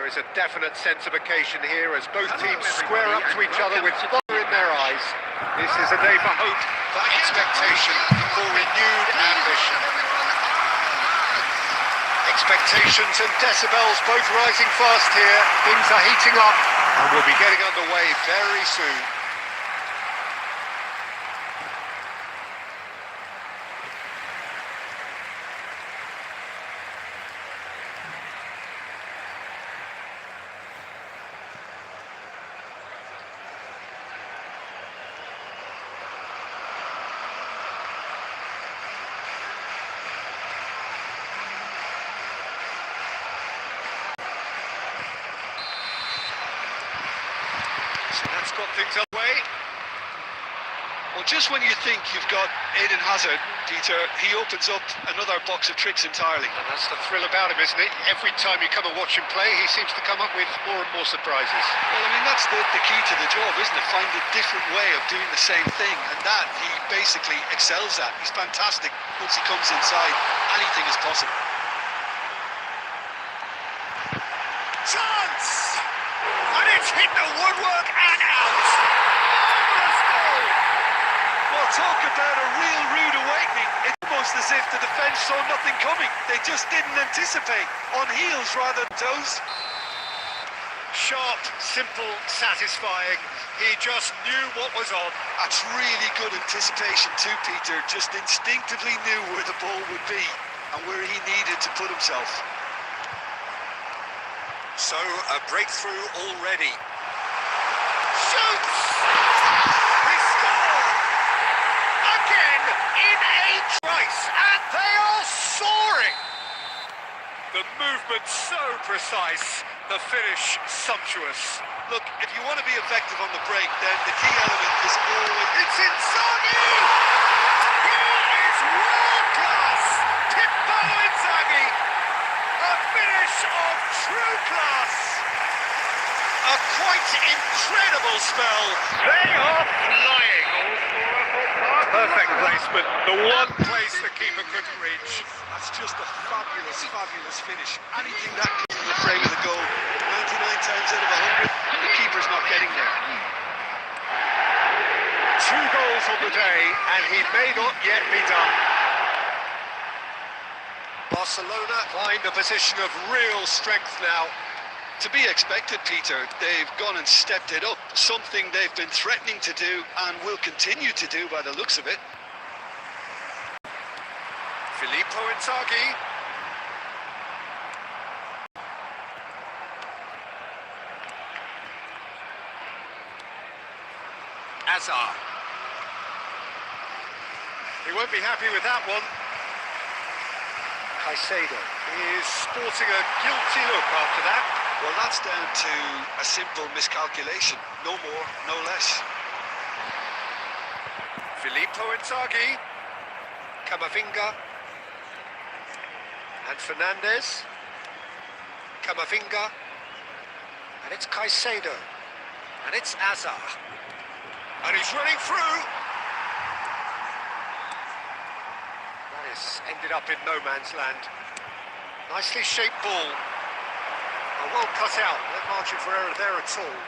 There is a definite sense of occasion here as both teams square up to each other with fire in their eyes. This is a day for hope, for expectation, for renewed ambition. Expectations and decibels both rising fast here. Things are heating up and we'll be getting underway very soon. So that's got things away. Well, just when you think you've got Eden Hazard, Peter, he opens up another box of tricks entirely. And that's the thrill about him, isn't it? Every time you come and watch him play, he seems to come up with more and more surprises. Well, I mean, that's the key to the job, isn't it? Find a different way of doing the same thing, and that he basically excels at. He's fantastic. Once he comes inside, anything is possible. Chance! And it's hit the woodwork and out! Marvellous goal! Well, talk about a real rude awakening. It's almost as if the defence saw nothing coming. They just didn't anticipate. On heels rather than toes. Sharp, simple, satisfying. He just knew what was on. That's really good anticipation too, Peter. Just instinctively knew where the ball would be and where he needed to put himself. So, a breakthrough already. Shoots! He scored! Again, in a trice, and they are soaring! The movement so precise, the finish sumptuous. Look, if you want to be effective on the break, then the key element is always... It's Inzaghi! He is world-class! Pippo Inzaghi! A finish of true class! A quite incredible spell. They are flying. Perfect placement. The one place the keeper couldn't reach. That's just a fabulous, fabulous finish. Anything that comes in the frame of the goal, 99 times out of 100, the keeper's not getting there. 2 goals on the day, and he may not yet be done. Barcelona find a position of real strength now. To be expected, Peter. They've gone and stepped it up. Something they've been threatening to do and will continue to do by the looks of it. Filippo Inzaghi. Azar. He won't be happy with that one. Caicedo is sporting a guilty look after that. Well, that's down to a simple miscalculation. No more, no less. Filippo Inzaghi. Camavinga. And Fernandez. Camavinga. And it's Caicedo. And it's Azar. And he's running through. That has ended up in no man's land. Nicely shaped ball. Well cut out, no margin for error there at all.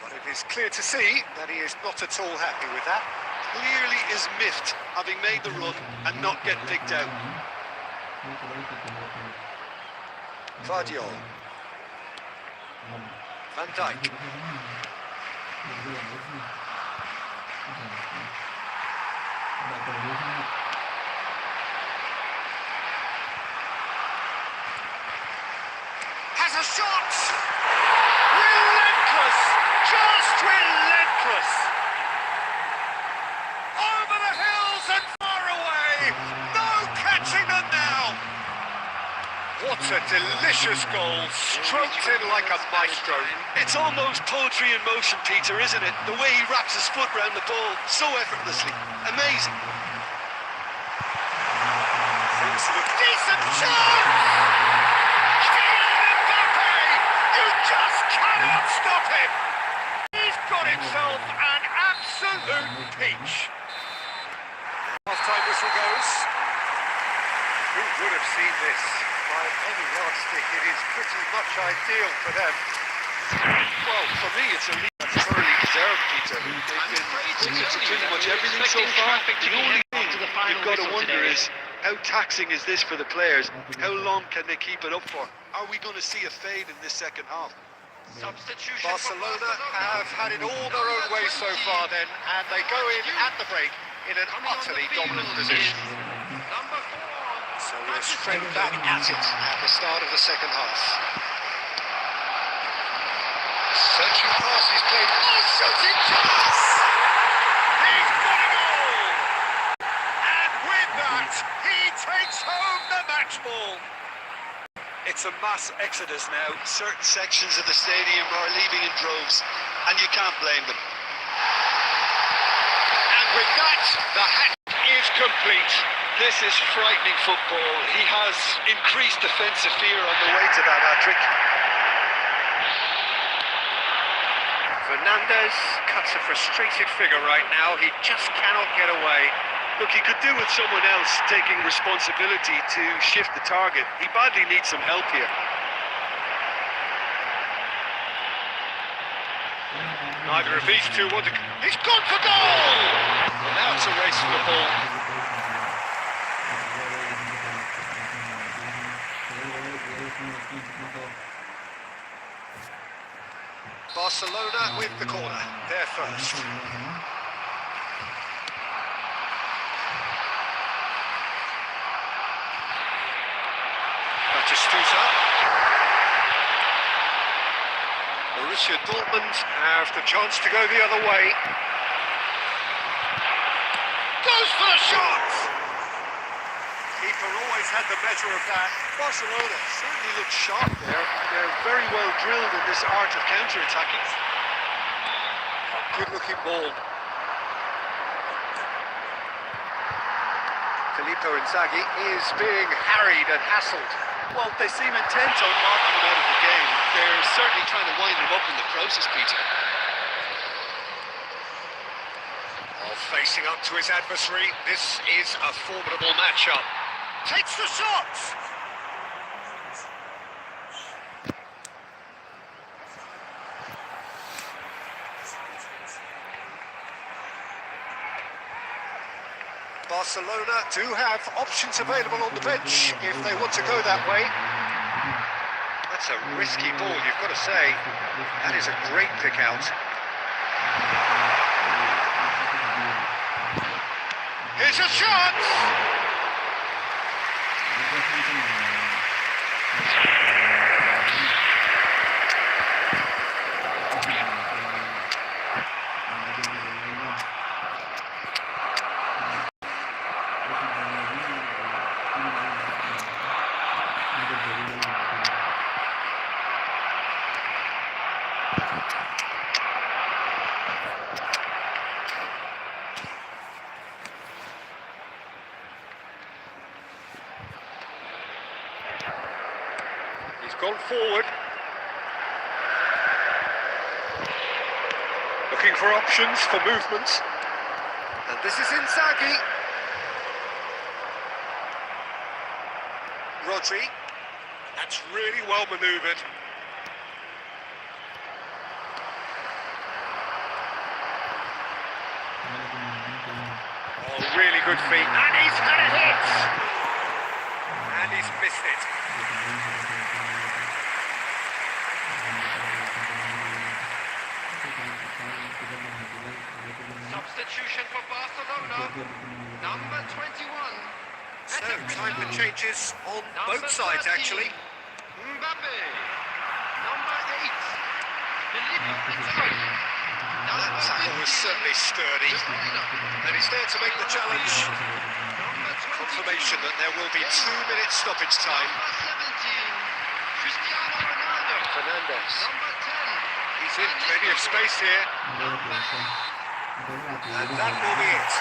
But it is clear to see that he is not at all happy with that. Clearly is miffed, having made the run and not get picked out. Vardiol. Van Dijk. Has a shot! Relentless! Just relentless! Over the hills and far away! No catching them now! What a delicious goal, stroked in like a maestro. It's almost poetry in motion, Peter, isn't it? The way he wraps his foot round the ball so effortlessly. Amazing. Decent chance! You just cannot stop him! He's got himself an absolute peach. Half-time whistle goes. Who would have seen this? By any yardstick, it is pretty much ideal for them. Well, for me, it's a lead that's thoroughly deserved, Peter. They've been into pretty much everything so far. The only thing you've got to wonder is, how taxing is this for the players? How long can they keep it up for? Are we going to see a fade in this second half? Barcelona have had it all their own way so far then, and they go in at the break in an utterly dominant position. So we're straight back at it at the start of the second half. Searching pass is played. Oh, shooting chance! He's got a goal! And with that, he takes home the match ball. It's a mass exodus now. Certain sections of the stadium are leaving in droves, and you can't blame them. And with that, the hat is complete. This is frightening football. He has increased defensive fear on the way to that hat-trick. Fernandez cuts a frustrated figure right now. He just cannot get away. Look, he could do with someone else taking responsibility to shift the target. He badly needs some help here. Neither of these two want to... He's gone for goal! Well, now it's a race for the ball. Barcelona with the corner. They're first. Batistuta. Borussia Dortmund have the chance to go the other way. Goes for the shot! Keeper always had the better of that. Barcelona certainly look sharp there. They're very well drilled in this art of counter-attacking. Good-looking ball. Filippo Inzaghi is being harried and hassled. Well, they seem intent on marking him out of the game. They're certainly trying to wind him up in the process, Peter. Facing up to his adversary, this is a formidable matchup. Takes the shot! Barcelona do have options available on the bench if they want to go that way. That's a risky ball, you've got to say. That is a great pick out. Here's a shot! He's gone forward. Looking for options, for movements. And this is Inzaghi. Rodri. That's really well manoeuvred. Oh, really good feet. And he's had it hit! And he's missed it. Substitution for Barcelona, number 21. So, time for changes on both sides, actually. Mbappe, number 8. Filippo Inzaghi. That tackle was certainly sturdy. And he's there to make the challenge. Confirmation that there will be 2 minutes stoppage time. Number 17. Cristiano Ronaldo. Fernandez. Number 10. He's in plenty of space here. And that will be it.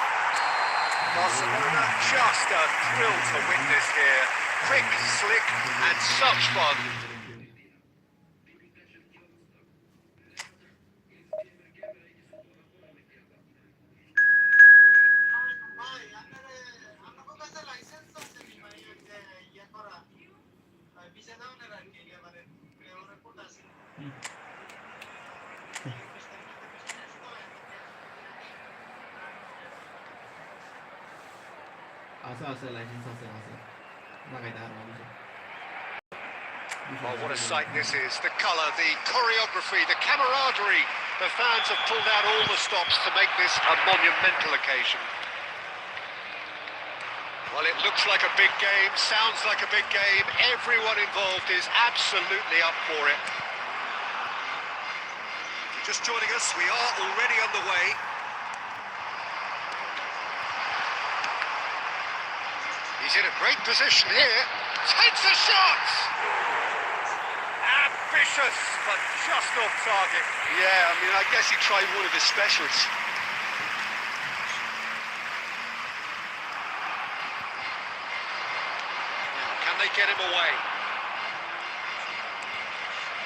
Barcelona just a thrill to witness here. Quick, slick, and such fun. Oh, what a sight this is. The colour, the choreography, the camaraderie. The fans have pulled out all the stops to make this a monumental occasion. Well, it looks like a big game, sounds like a big game. Everyone involved is absolutely up for it. If you're just joining us, we are already underway. He's in a great position here. Takes a shot! Ambitious, but just off target. Yeah, I mean, I guess he tried one of his specials. Can they get him away?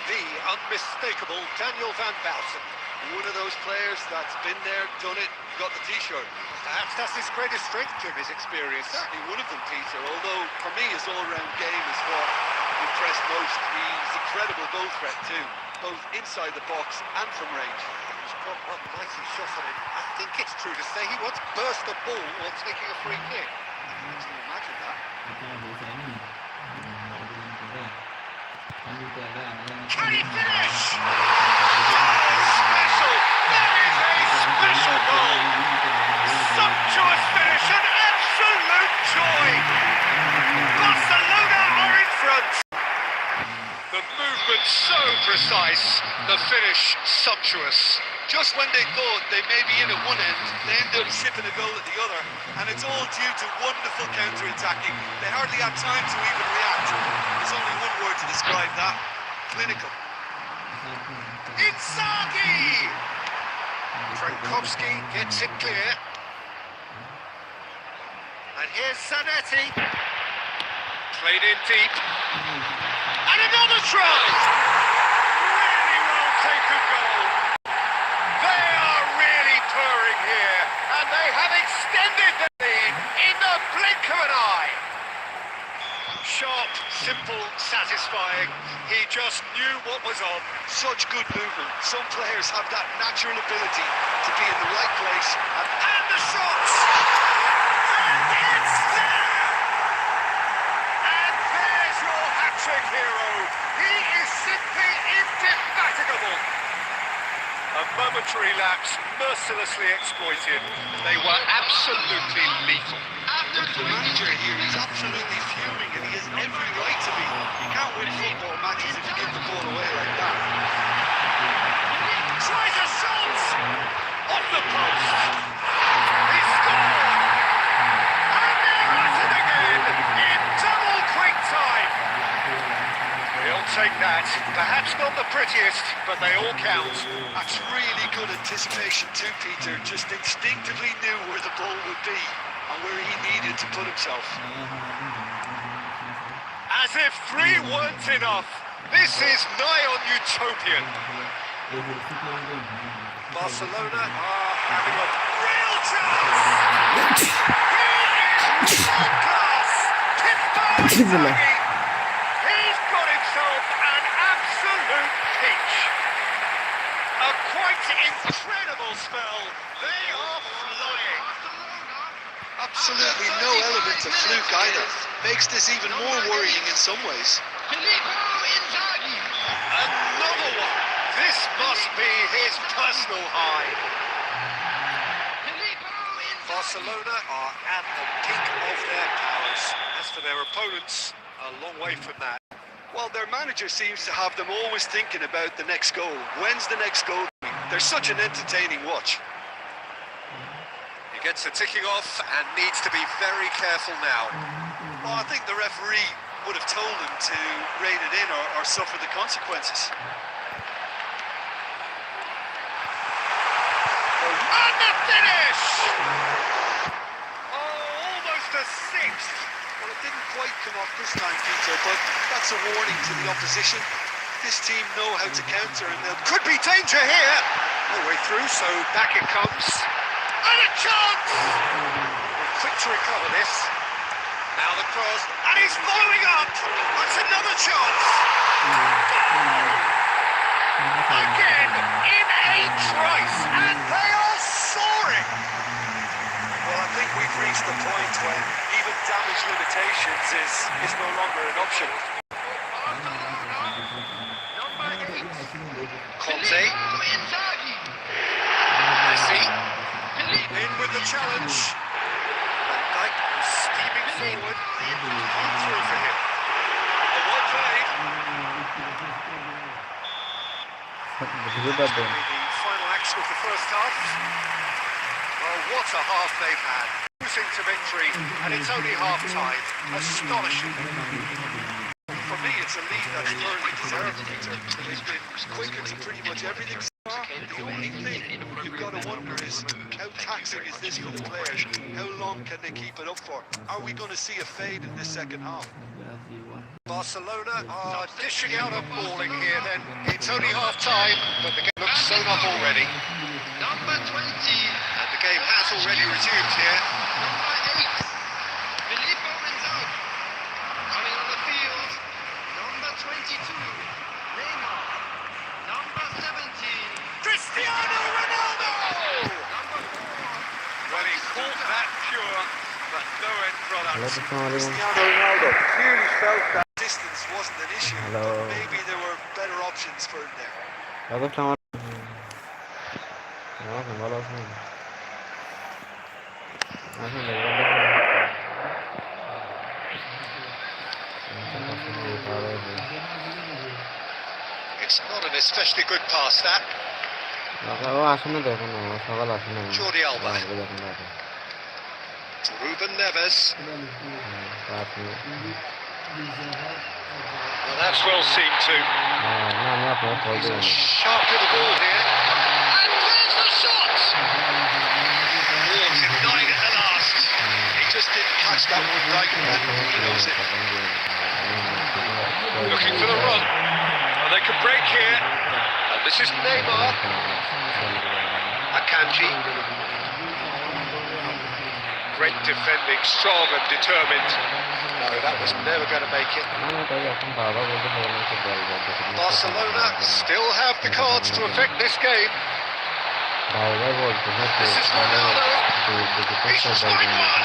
The unmistakable Daniel van Baalsen. One of those players that's been there, done it, got the t-shirt. Perhaps that's his greatest strength, Jim, his experience. Certainly one of them, Peter, although for me his all-round game is what impressed most. He's incredible goal threat too, both inside the box and from range. He's got one mighty shot on him. I think it's true to say he once burst the ball while taking a free kick. Can you imagine that? Can he finish? Special! That is a special goal! Sumptuous finish, an absolute joy! Barcelona are in front! The movement so precise, the finish sumptuous. Just when they thought they may be in at one end, they end up sipping a goal at the other, and it's all due to wonderful counter-attacking. They hardly had time to even react. There's only one word to describe that: clinical. Inzaghi! Frankowski gets it clear. And here's Zanetti. Played in deep. And another try! Really well taken goal. They are really purring here. And they have extended the lead in the blink of an eye. Sharp, simple, satisfying. He just knew what was on. Such good movement. Some players have that natural ability to be in the right place. And the shot! And it's there! And there's your hat-trick hero. He is simply indefatigable. A momentary lapse mercilessly exploited. They were absolutely lethal. The manager here is absolutely fuming, and he has every right to be. You can't win football matches if you give the ball away like that. Tries a shot! Off the post! He scored! And they're at it again in double quick time! He'll take that. Perhaps not the prettiest, but they all count. That's really good anticipation too, Peter. Just instinctively knew where the ball would be and where he needed to put himself. As if 3 weren't enough. This is nigh on utopian. Barcelona are having a real chance. He is world class. Inzaghi. He's got himself an absolute peach. A quite incredible spell. They are flying. Absolutely no element of fluke either. Makes this even more worrying in some ways. Another one. This must be his personal high. Barcelona are at the peak of their powers. As for their opponents, a long way from that. Well, their manager seems to have them always thinking about the next goal. When's the next goal? They're such an entertaining watch. He gets the ticking off and needs to be very careful now. Well, I think the referee would have told him to rein it in or suffer the consequences. And the finish! Oh, almost a sixth. Well, it didn't quite come off this time, Peter, but that's a warning to the opposition. This team know how to counter, and they'll... Could be danger here. No way through, so back it comes. And a chance! Quick to recover this. Now the cross, and he's following up. That's another chance. Goal! Again, in a is no longer an option. Number 8. Conte, Messi, in with the challenge. Van Dijk was steaming forward, on through for him. The one played. The final action of the first half. Well, what a half they've had. Losing to victory, and it's only half time. Astonishing. For me, it's a lead that's thoroughly deserved, Peter. They've been quick into pretty much everything so far. The only thing you've got to wonder is, how taxing is this for the players? How long can they keep it up for? Are we going to see a fade in this second half? Barcelona are dishing out a balling here then. It's only half time, but the game looks sewn up already. Number 20. And the game has already resumed here. Number 8. Filippo Inzaghi. Coming on the field. Number 22. Neymar. Number 17. Cristiano Ronaldo! Number 4. Well, he caught that pure, but no end product. Hello, Cristiano Ronaldo clearly felt that distance wasn't an issue, Hello. but maybe there were better options for him there. It's not an especially good pass, that. Jordi Alba. Ruben Neves. Well, that's well seen too. He's a sharp little ball here. And there's the shot! Oh, denied at the last. He just didn't catch that one right, and he knows it. Looking for the run. Well, they can break here. And this is Neymar. Akanji. Great defending, strong and determined. No, that was never going to make it. Barcelona still have the cards to affect this game. This is Ronaldo. He's scoring one.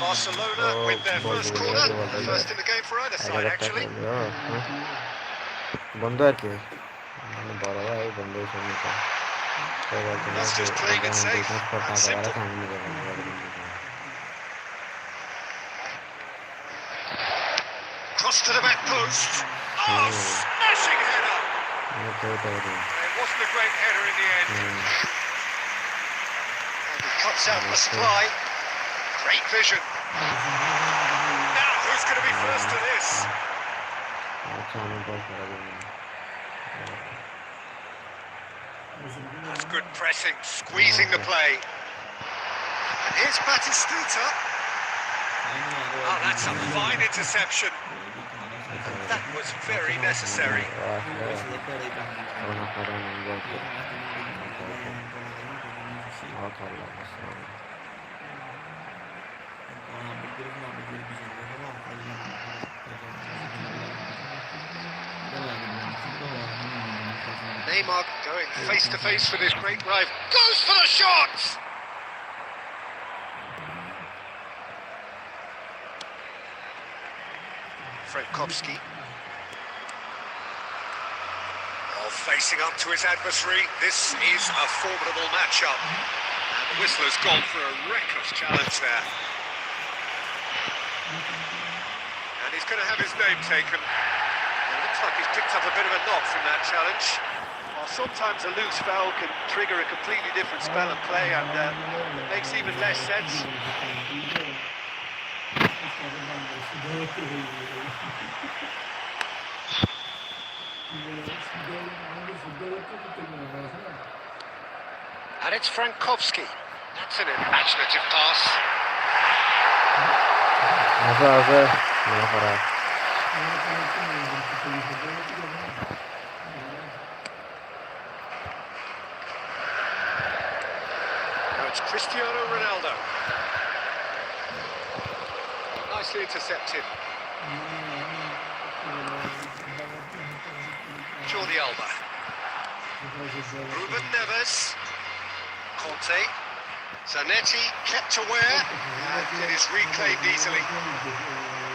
Barcelona with their first corner, first in the game for either side actually. That's just playing it safe and simple. Cross to the back post. Oh, smashing header. It wasn't a great header in the end. And he cuts out the supply. Great vision. Now, who's going to be first to this? That's good pressing, squeezing the play. And here's Batistuta. Oh, that's a fine interception. That was very necessary. Neymar going face to face with his great rival. Goes for the shot! Frankowski. Oh, facing up to his adversary. This is a formidable matchup. And the whistler's gone for a reckless challenge there. And he's going to have his name taken. It looks like he's picked up a bit of a knock from that challenge. Well, sometimes a loose foul can trigger a completely different spell and play, and it makes even less sense. And it's Frankowski. That's an imaginative pass. Now it's Cristiano Ronaldo. Nicely intercepted. Jordi Alba. Ruben Neves. Conte. Zanetti kept aware, and it is reclaimed easily.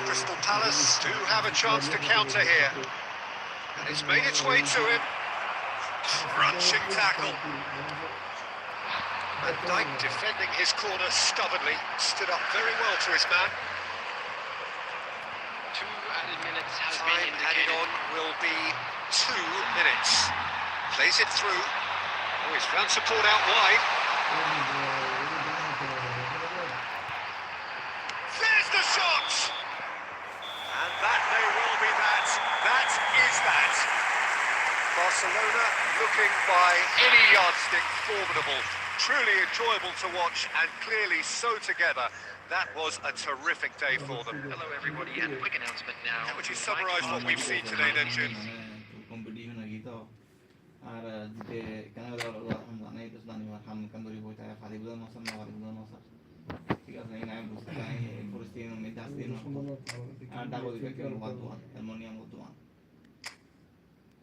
Crystal Palace do have a chance to counter here. And it's made its way to him. Crunching tackle. Van Dijk defending his corner stubbornly. Stood up very well to his man. 2 added minutes has been Time added indicated. on will be 2 minutes. Plays it through. Oh, he's found support out wide. There's the shot! And that may well be that. That is that. Barcelona looking by any yardstick formidable. Truly enjoyable to watch and clearly so together. That was a terrific day for them. Hello everybody, and a quick announcement now. How would you summarise what we've seen today then, Jim? competition lagi tau আর যে কেন हम জানাই তো জানি हम कंदरी होता है फादी बुदा मौसम ना फादी बुदा मौसम ঠিক আছে না আমি বুঝতে পারি এই পরিস্থিতির মধ্যে আসছে না আর ডাবল দিকে কেন বাদওয়ান অ্যালুমিনিয়াম বাদওয়ান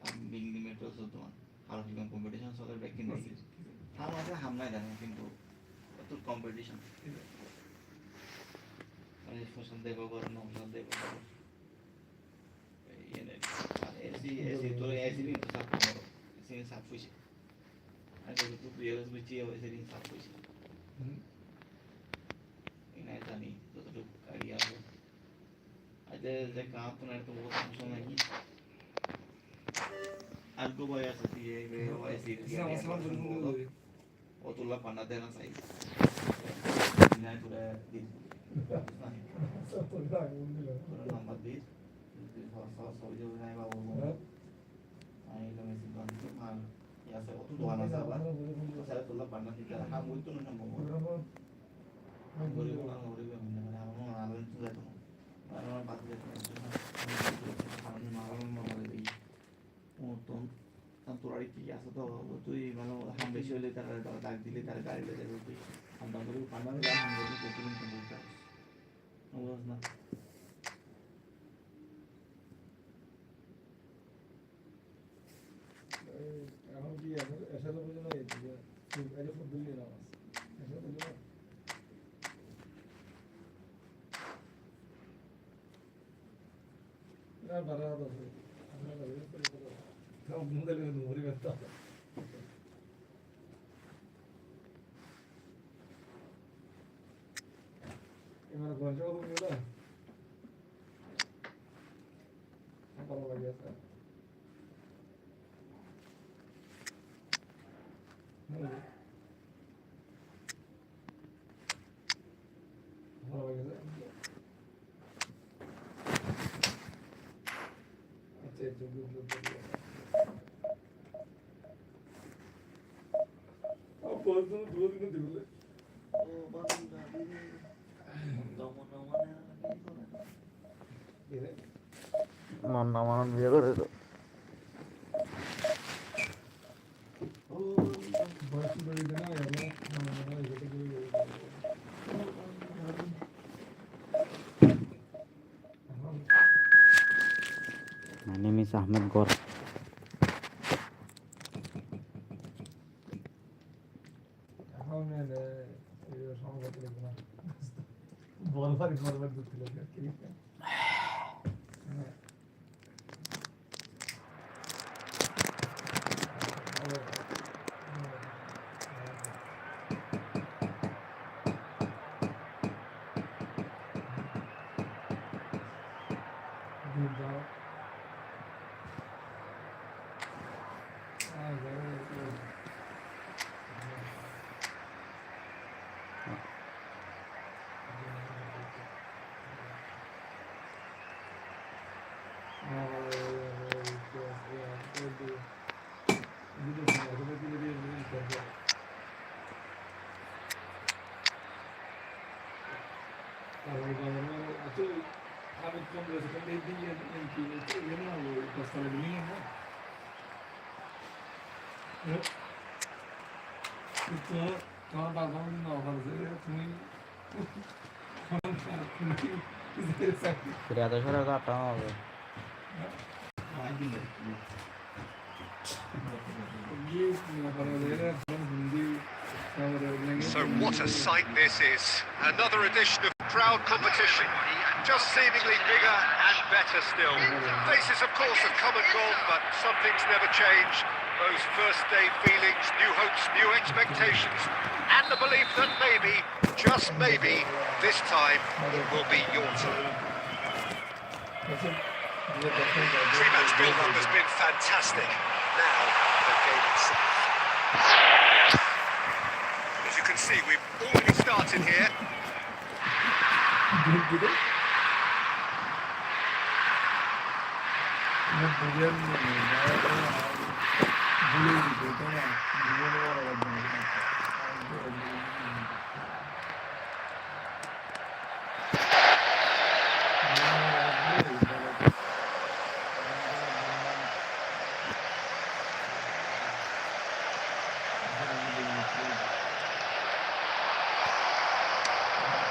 আর বিগিং মেট্রো বাদওয়ান আর কি কম্পিটিশন সদের ব্যাকিং নেই আমাদের হামলা জানেন কিন্তু তো কম্পিটিশন মানে ফসল দেব গরম ফসল দেব esse todo esse link tá com sem sabe fugir aí eu tô criando os bichos esse link sabe fugir e não é tani todo caria até já campo não é tão bom como aqui algo vai assistir vai assistir outro lá para nada não sai não é tudo não é এখন কি এর সাথে বুঝে না যে এফোর্টবল নিয়ে নাও এর সাথে বুঝে না না বারা আছে আমরা লাগে করে তাও মুদলে ধরে ব্যস্ত এবার গঞ্জ হবে না ভালো লাগে স্যার মন্না মানন বিয়ে করে তো My name is Ahmed Gaur. Tidak ada suara kata apa. So what a sight this is. Another edition of proud competition, just seemingly bigger and better still. Faces, of course, have come and gone, but some things never change. Those first day feelings, new hopes, new expectations, and the belief that maybe, just maybe, this time it will be your turn. Three-match build-up has been fantastic. Now, the game itself. As you can see, we've already started here.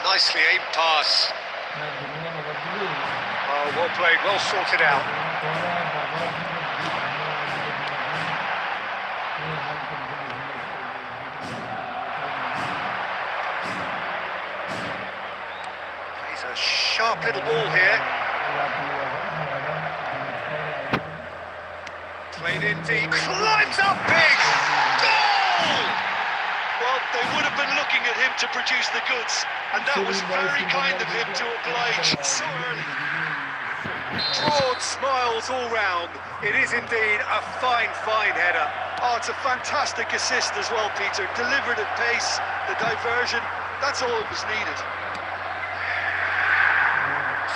Nicely aimed pass. Oh, well played, well sorted out. He's a sharp little ball here. Played in deep, climbs up big! Goal! Well, they would have been looking at him to produce the goods, and that was very kind of him to oblige so early. Broad smiles all round. It is indeed a fine, fine header. Oh, it's a fantastic assist as well, Peter. Delivered at pace, the diversion, that's all that was needed.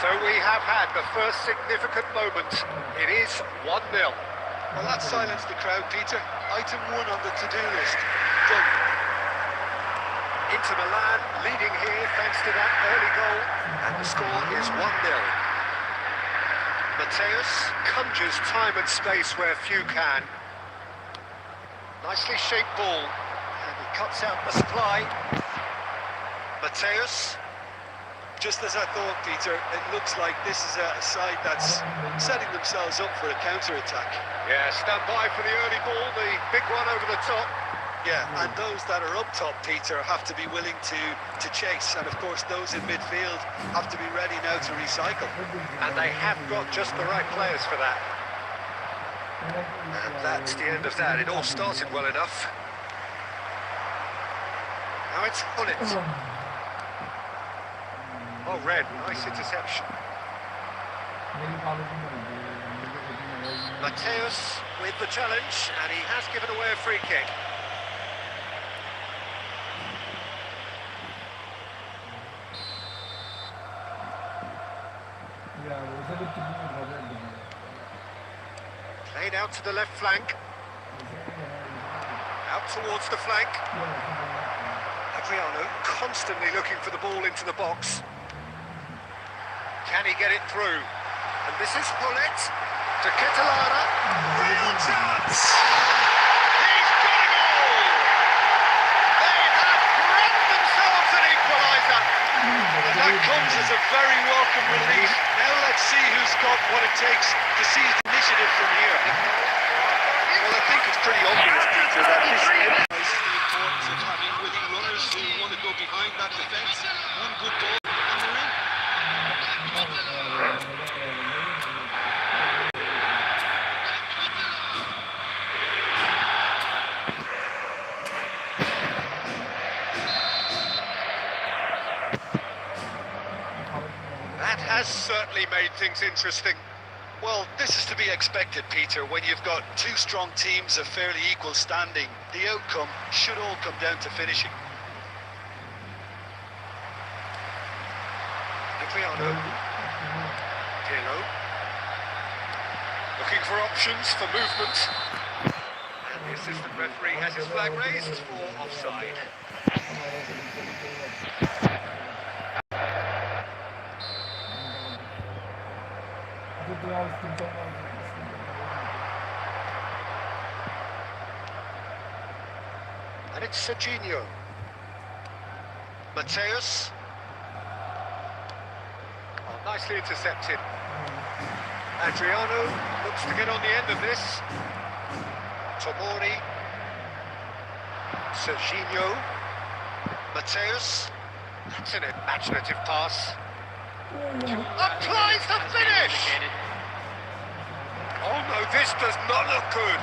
So we have had the first significant moment. It is 1-0. Well, that silenced the crowd, Peter. Item 1 on the to-do list. Done. Inter Milan leading here thanks to that early goal, and the score is 1-0. Mateus conjures time and space where few can. Nicely shaped ball, and he cuts out the supply. Mateus. Just as I thought, Peter, it looks like this is a side that's setting themselves up for a counter-attack. Yeah, stand by for the early ball, the big one over the top. Yeah, and those that are up top, Peter, have to be willing to chase. And of course, those in midfield have to be ready now to recycle. And they have got just the right players for that. And that's the end of that. It all started well enough. Now it's Hullet. Oh, Red, nice interception. Mateus with the challenge, and he has given away a free kick. Played out to the left flank. Out towards the flank. Adriano constantly looking for the ball into the box. Can he get it through? And this is Hullet to Catalana. Real chance! He's got a goal! They have grabbed themselves an equaliser. And that comes as a very welcome relief. Now let's see who's got what it takes to seize the initiative from here. Well, I think it's pretty obvious, Peter, that this emphasises the importance of having witty runners who want to go behind that defence. One good ball and they're in. That has certainly made things interesting. Well, this is to be expected, Peter. When you've got two strong teams of fairly equal standing, the outcome should all come down to finishing. Adriano. Pirlo. Looking for options for movement. And the assistant referee has his flag raised for offside. And it's Serginho. Mateus. Oh, nicely intercepted. Adriano looks to get on the end of this. Tomori. Serginho. Mateus. That's an imaginative pass. Applies the finish! Oh no, this does not look good.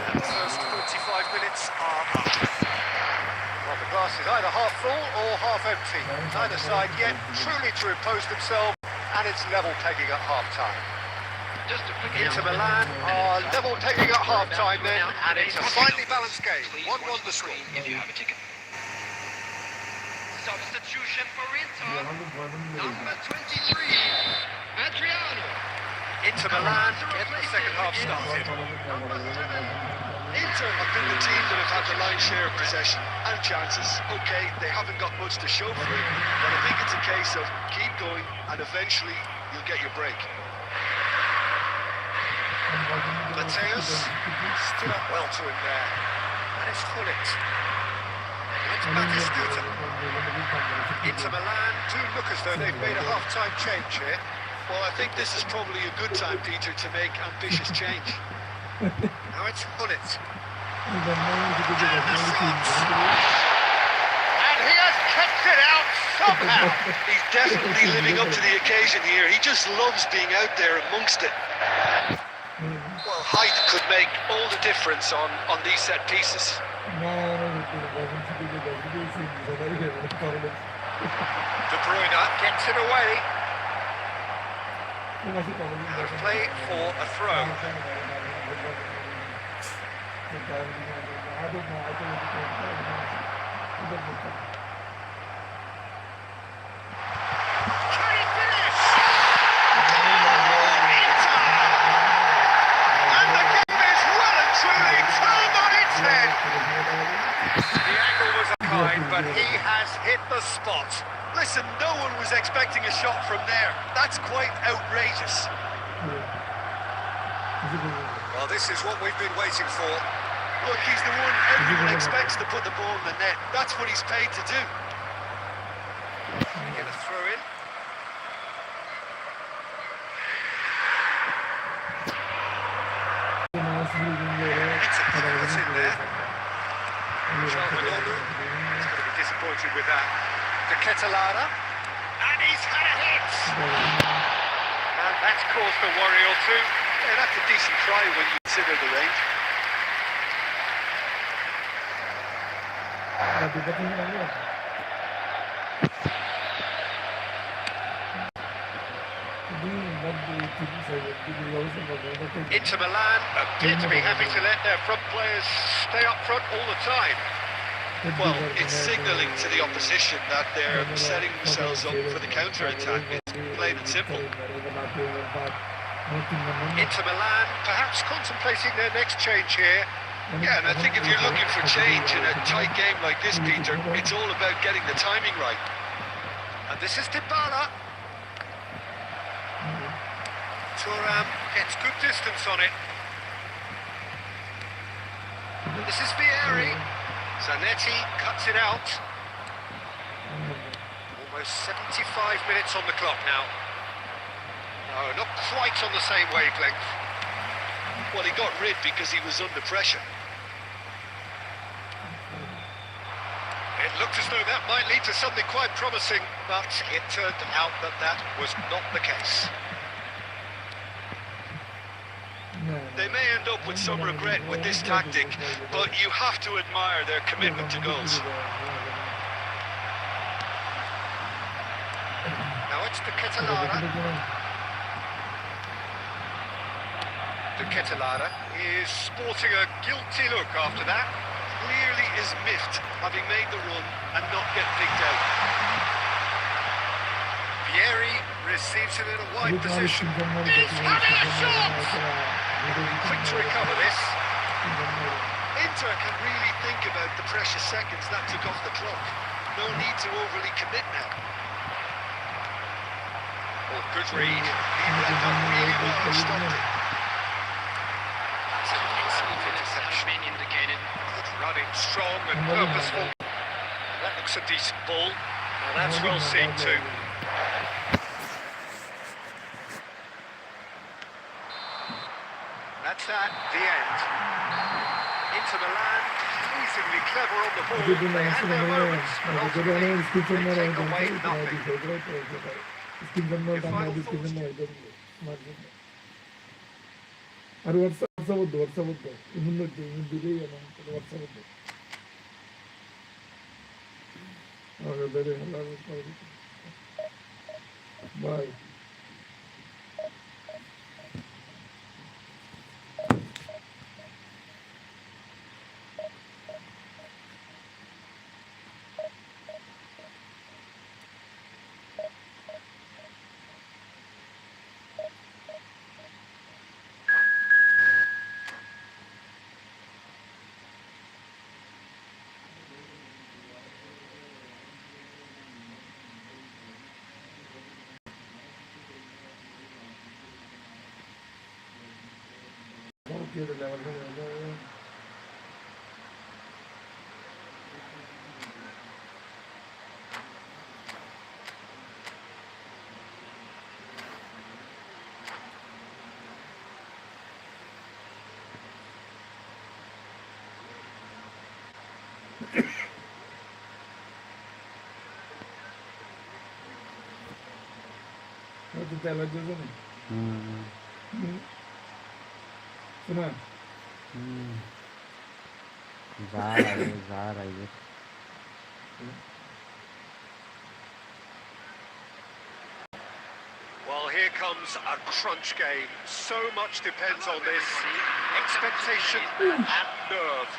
And the first 45 minutes are up. Well, the glass is either half full or half empty. Neither side yet truly to impose themselves, and it's level pegging at half-time. Just a quick Inter announcement. Milan are level pegging at half-time then, Now, and it's a finely balanced game. Please 1-1 watch the score. screen if you have a ticket. Substitution for Inter. Number 23, Adriano. Inter Milan get the second half started. Inter have been the team that have had the lion's share of possession and chances. Okay, they haven't got much to show for it, but I think it's a case of keep going and eventually you'll get your break. Mateus stood up well to him there. And it's Hullet. It's Batistuta. Inter Milan do look as though they've made a half-time change here. Well, I think this is probably a good time, Peter, to make ambitious change. Now it's Hullet. And And he has kept it out somehow. He's definitely living up to the occasion here. He just loves being out there amongst it. Well, height could make all the difference on these set pieces. De Bruyne gets it away. Play for a throw. Can he finish? Inter! And the game is well and truly turned on its head. The angle was kind, but he has hit the spot. Listen, no one was expecting a shot from there. That's quite outrageous. Well, this is what we've been waiting for. Look, he's the one everyone expects to put the ball in the net. That's what he's paid to do. Get a throw in. It's a pass in there. Charles Ronaldo is going to be disappointed with that. De Ketelada. And he's had a hit. And that's caused a worry or two. Yeah, that's a decent try when you consider the range. Inter Milan appear to be happy to let their front players stay up front all the time. Well, it's signalling to the opposition that they're setting themselves up for the counter-attack. It's plain and simple. Inter Milan perhaps contemplating their next change here. Yeah, and I think if you're looking for change in a tight game like this, Peter, it's all about getting the timing right. And this is Dybala. Thuram gets good distance on it. This is Vieri. Zanetti cuts it out. Almost 75 minutes on the clock now. No, not quite on the same wavelength. Well, he got rid because he was under pressure. It looked as though that might lead to something quite promising, but it turned out that that was not the case. They may end up with some regret with this tactic, but you have to admire their commitment to goals. Now it's De Ketelada. De Ketelada is sporting a guilty look after that. Clearly is miffed, having made the run and not get picked out. Vieri receives it in a wide position. He's having a shot! Quick to recover this. Inter can really think about the precious seconds that took off the clock. No need to overly commit now. Oh, good read. He read that really well and stopped it. That's an excellent interception. Been indicated. Good running, strong and purposeful. That looks a decent ball. Now that's well seen too. That's That's at the end. Inter Milan, amazingly clever on the ball. Jadi They had their moments, but ultimately description they take away nothing. Your final thoughts? আর WhatsApp দিলেই WhatsApp বাই তেল হচ্ছে না শোনা जा रही है Well, here comes a crunch game. So much depends on this. Expectation and nerve.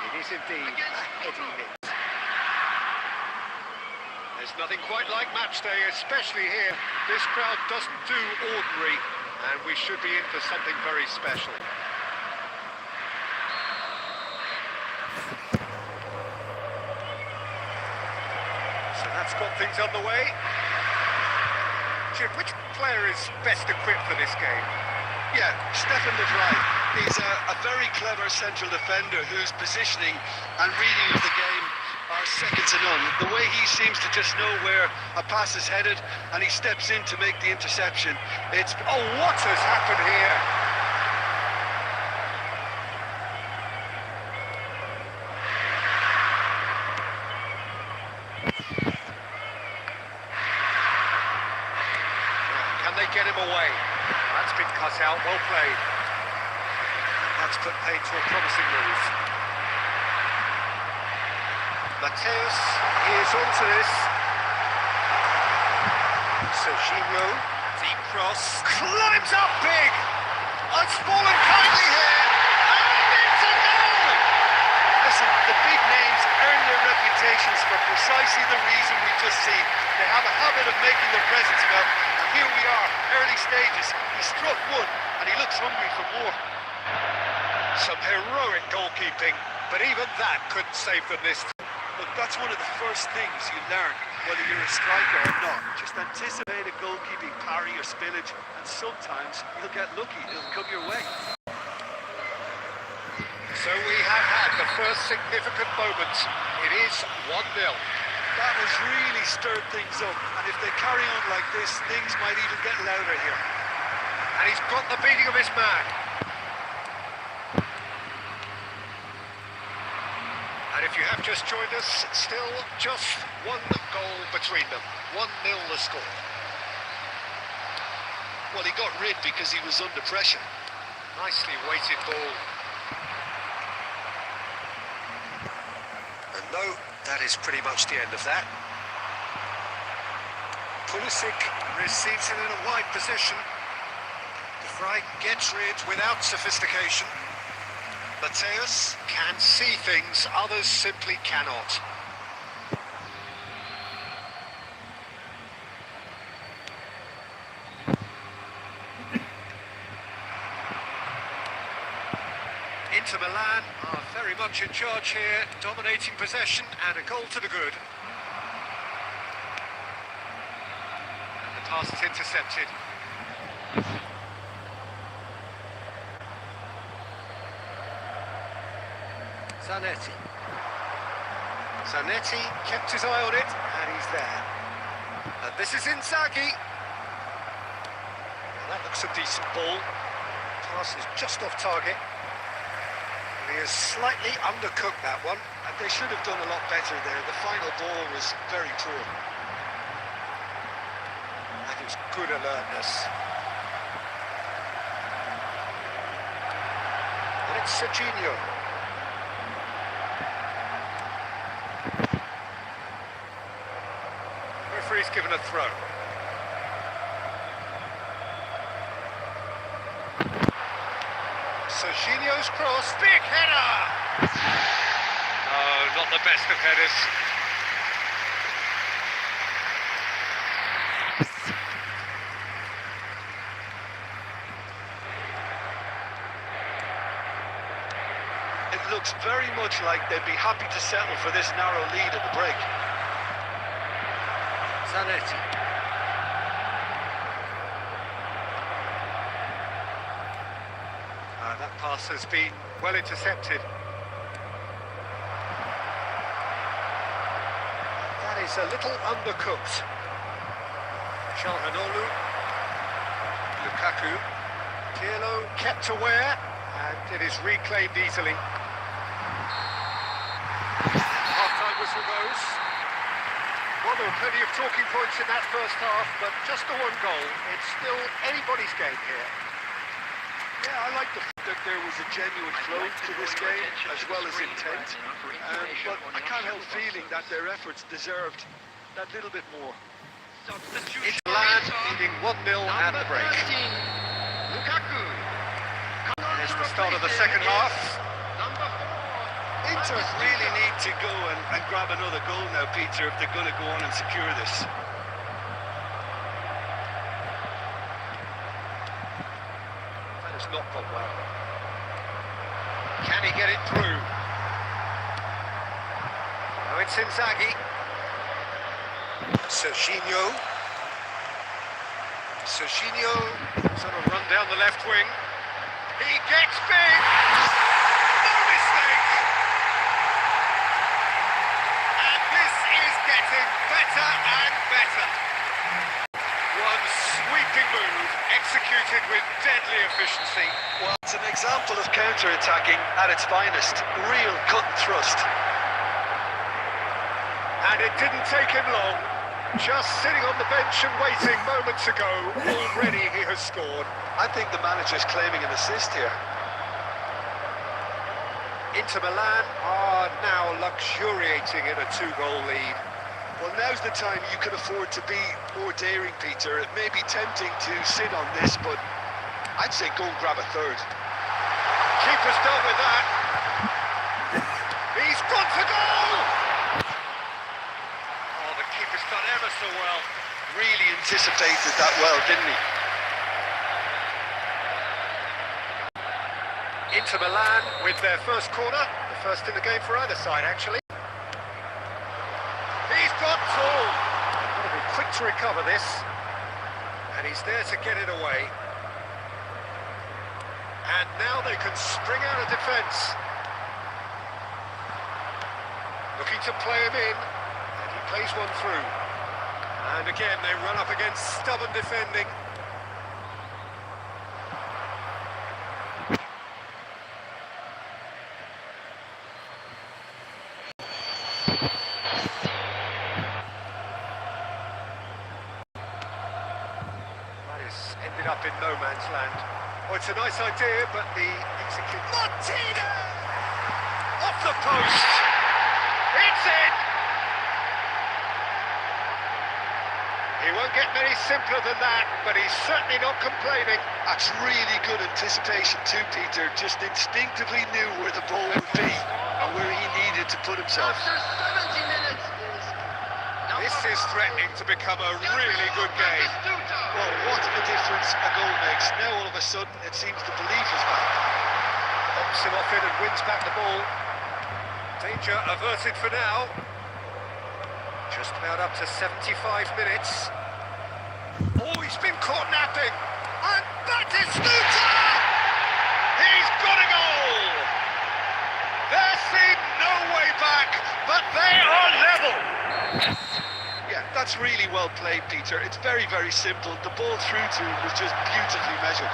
It is indeed a heady hit. There's nothing quite like match day, especially here. This crowd doesn't do ordinary, and we should be in for something very special. So that's got things underway. Jim, which player is best equipped for this game? Yeah, Stefan de Vrij. He's a very clever central defender whose positioning and reading of the game are second to none. The way he seems to just know where a pass is headed and he steps in to make the interception. It's... Oh, what has happened here? Can they get him away? That's been cut out, well played. That's put paid to a promising move. Mateus, he is onto this. Serginho, deep cross, climbs up big! It's fallen kindly here, and it's a goal! Listen, the big names earn their reputations for precisely the reason we've just seen. They have a habit of making their presence felt, and here we are, early stages. He struck one, and he looks hungry for more. Some heroic goalkeeping, but even that couldn't save them this time. Look, that's one of the first things you learn, whether you're a striker or not. Just anticipate a goalkeeping parry or spillage, and sometimes you'll get lucky, it'll come your way. So we have had the first significant moment. It is 1-0. That has really stirred things up, and if they carry on like this, things might even get louder here. And he's got the beating of his man. And if you have just joined us, still just one goal between them. 1-0 the score. Well, he got rid because he was under pressure. Nicely weighted ball. And no, that is pretty much the end of that. Pulisic receives it in a wide position. De Vrij gets rid without sophistication. Mateus can see things others simply cannot. Inter Milan are very much in charge here, dominating possession and a goal to the good. And the pass is intercepted. Zanetti kept his eye on it, and he's there. And this is Inzaghi. Well, that looks a decent ball. Pass is just off target. He has slightly undercooked that one. And they should have done a lot better there. The final ball was very poor. That is good alertness. And it's Serginho. Referee's given a throw. Serginho's cross, big header! No, not the best of headers. It looks very much like they'd be happy to settle for this narrow lead at the break. Zanetti. That pass has been well intercepted. That is a little undercooked. Calhanoglu, Lukaku, Pirlo kept aware, and it is reclaimed easily. Half-time whistle goes. Well, there were plenty of talking points in that first half, but just the one goal. It's still anybody's game here. Yeah, I like the fact that there was a genuine flow to this game, as well as intent. But I can't help feeling that their efforts deserved that little bit more. It's Milan leading 1-0 at the break. Lukaku. There's the start of the second half. Inter really need to go and grab another goal now, Peter, if they're going to go on and secure this. That has not gone well. Can he get it through? Oh, it's Inzaghi. Serginho. Serginho sort of run down the left wing. He gets big! No mistake! And this is getting better and better. One sweeping move, executed with deadly efficiency. Well, it's an example of counter-attacking at its finest. Real cut and thrust. And it didn't take him long. Just sitting on the bench and waiting moments ago, already he has scored. I think the manager's claiming an assist here. Inter Milan are now luxuriating in a 2-goal lead. Well, now's the time you can afford to be more daring, Peter. It may be tempting to sit on this, but I'd say go and grab a third. Keeper's dealt with that. He's gone for goal! Oh, the keeper's done ever so well. Really anticipated that well, didn't he? Inter Milan with their first corner, the first in the game for either side, actually. He's got Tool. Got to be quick to recover this, and he's there to get it away. And now they can spring out of defence. Looking to play him in, and he plays one through. And again, they run up against stubborn defending. Ended up in no man's land. Oh, it's a nice idea, but the execute... Martina! Off the post! It's in! He won't get many simpler than that, but he's certainly not complaining. That's really good anticipation too, Peter. Just instinctively knew where the ball would be and where he needed to put himself. After 70 minutes This is threatening to become a really good game. Well, what a difference a goal makes. Now all of a sudden it seems the belief is back. Pops him off it and wins back the ball. Danger averted for now. Just about up to 75 minutes. Oh, he's been caught napping. And Batistuta! He's got a goal! There seemed no way back, but they are level. Yeah, that's really well played, Peter. It's very, very simple. The ball through to him was just beautifully measured.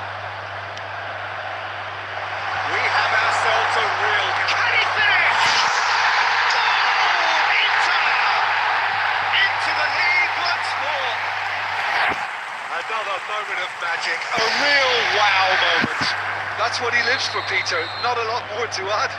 moment of magic. A real wow moment. That's what he lives for, Peter. Not a lot more to add.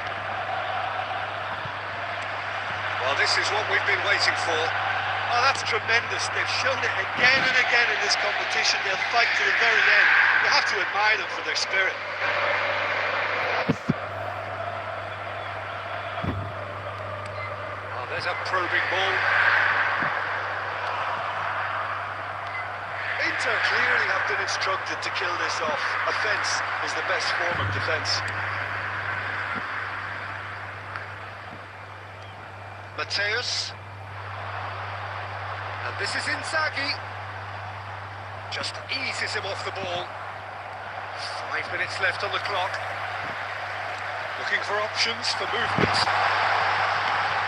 Well, this is what we've been waiting for. Oh, that's tremendous. They've shown it again and again in this competition. They'll fight to the very end. You have to admire them for their spirit. Oh, there's a probing ball. Inter clearly have been instructed to kill this off. Offence is the best form of defence. Mateus. And this is Inzaghi. Just eases him off the ball. 5 minutes left on the clock. Looking for options for movements.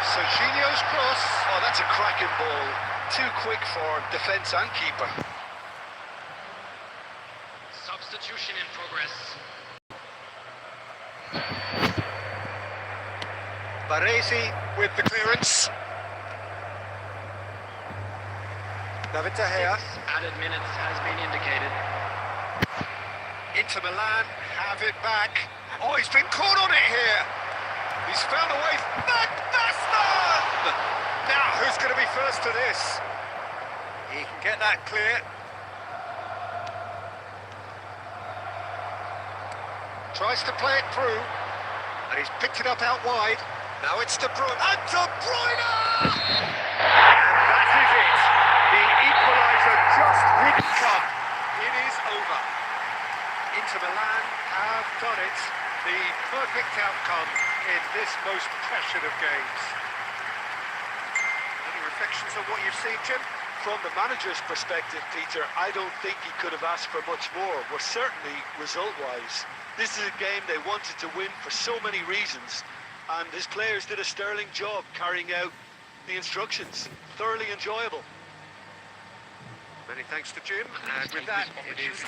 Serginho's cross. Oh, that's a cracking ball. Too quick for defence and keeper. Substitution in progress. Baresi with the clearance. David De Gea. Added minutes has been indicated. Inter Milan have it back. Oh, he's been caught on it here. He's found a way back. That's done! Now, who's going to be first to this? He can get that clear. Tries to play it through. And he's picked it up out wide. Now it's De Bruyne. And De Bruyne! And that is it. The equaliser just wouldn't come. It is over. Inter Milan have done it. The perfect outcome in this most pressured of games. Any reflections on what you've seen, Jim? From the manager's perspective, Peter, I don't think he could have asked for much more. Well, certainly result-wise. This is a game they wanted to win for so many reasons, and his players did a sterling job carrying out the instructions. Thoroughly enjoyable. Many thanks to Jim, and with that, it is